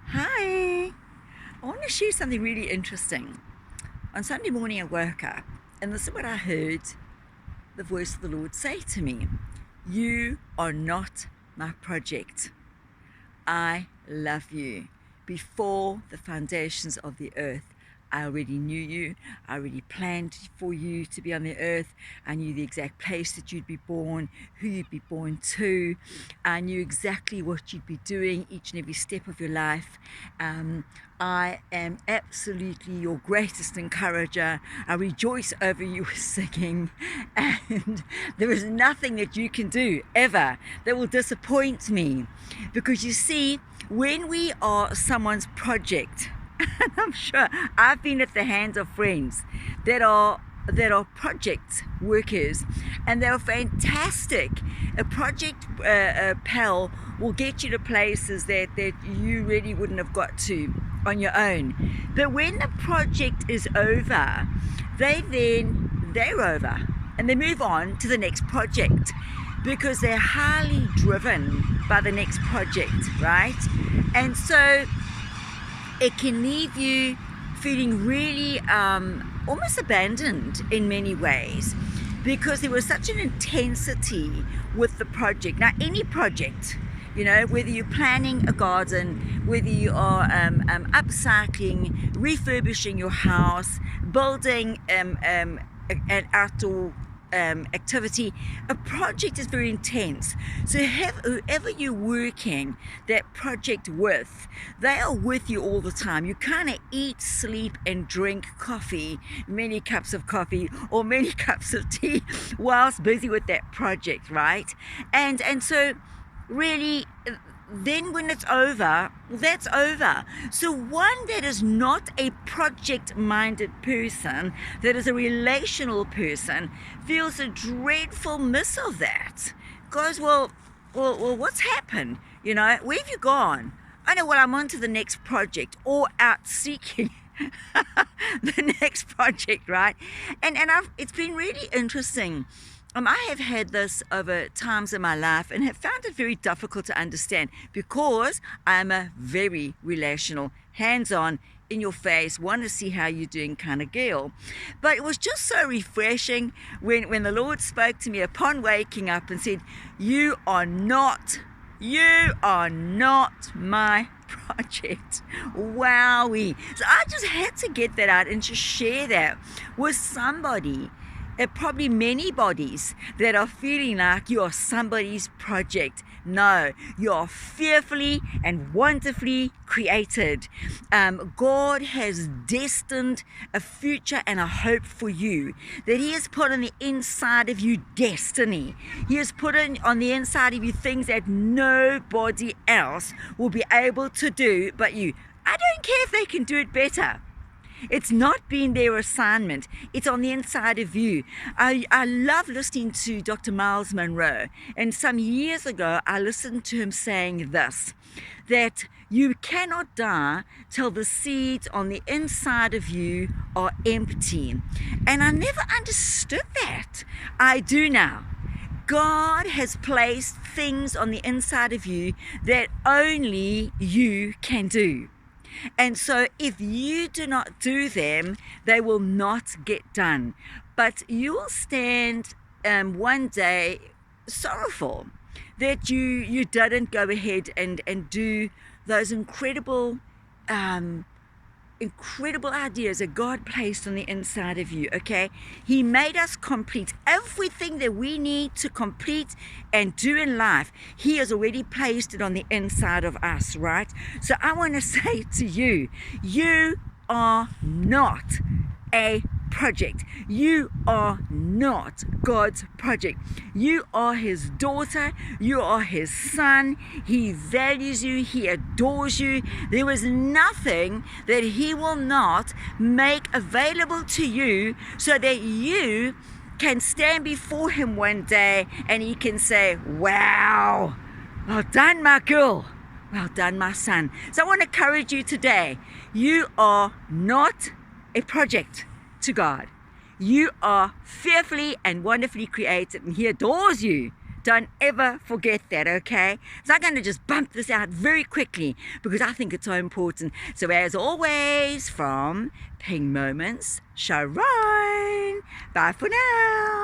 Hi, I want to share something really interesting. On Sunday morning, I woke up, and this is what I heard the voice of the Lord say to me: "You are not my project. I love you. Before the foundations of the earth, I already knew you. I already planned for you to be on the earth. I knew the exact place that you'd be born, who you'd be born to. I knew exactly what you'd be doing each and every step of your life. I am absolutely your greatest encourager. I rejoice over you singing, and there is nothing that you can do ever that will disappoint me, because you see, when we are someone's project, and I'm sure I've been at the hands of friends that are project workers, and they're fantastic. A project pal will get you to places that you really wouldn't have got to on your own. But when the project is over, they're over and they move on to the next project, because they're highly driven by the next project, right? And so it can leave you feeling really almost abandoned in many ways, because there was such an intensity with the project. Now, any project, whether you're planning a garden, whether you are upcycling, refurbishing your house, building an outdoor activity, a project is very intense. So whoever you're working that project with, they are with you all the time. You kind of eat, sleep, and drink coffee, many cups of coffee or many cups of tea, whilst busy with that project, right? And so really, then when it's over, that's over. So one that is not a project-minded person, that is a relational person, feels a dreadful miss of that. Goes, well, what's happened? Where have you gone? I know, well, I'm on to the next project, or out seeking the next project, right? And it's been really interesting. I have had this over times in my life and have found it very difficult to understand, because I'm a very relational, hands-on, in your face, want to see how you're doing kind of girl. But it was just so refreshing when the Lord spoke to me upon waking up and said, you are not my project. Wowee. So I just had to get that out and just share that with somebody, probably many bodies, that are feeling like you are somebody's project. No, you are fearfully and wonderfully created. God has destined a future and a hope for you, that He has put on the inside of you destiny. He has put on the inside of you things that nobody else will be able to do but you. I don't care if they can do it better. It's not been their assignment. It's on the inside of you. I love listening to Dr. Miles Monroe. And some years ago, I listened to him saying this, that you cannot die till the seeds on the inside of you are empty. And I never understood that. I do now. God has placed things on the inside of you that only you can do. And so if you do not do them, they will not get done. But you will stand one day sorrowful that you didn't go ahead and do those incredible ideas that God placed on the inside of you, okay? He made us complete. Everything that we need to complete and do in life, He has already placed it on the inside of us, right? So I want to say to you, you are not a project. You are not God's project. You are His daughter. You are His son. He values you. He adores you. There is nothing that He will not make available to you, so that you can stand before Him one day and He can say, wow, well done, my girl. Well done, my son. So I want to encourage you today. You are not a project to God. You are fearfully and wonderfully created, and He adores you. Don't ever forget that, okay? So I'm going to just bump this out very quickly because I think it's so important. So as always, from Ping Moments, Sharon. Bye for now.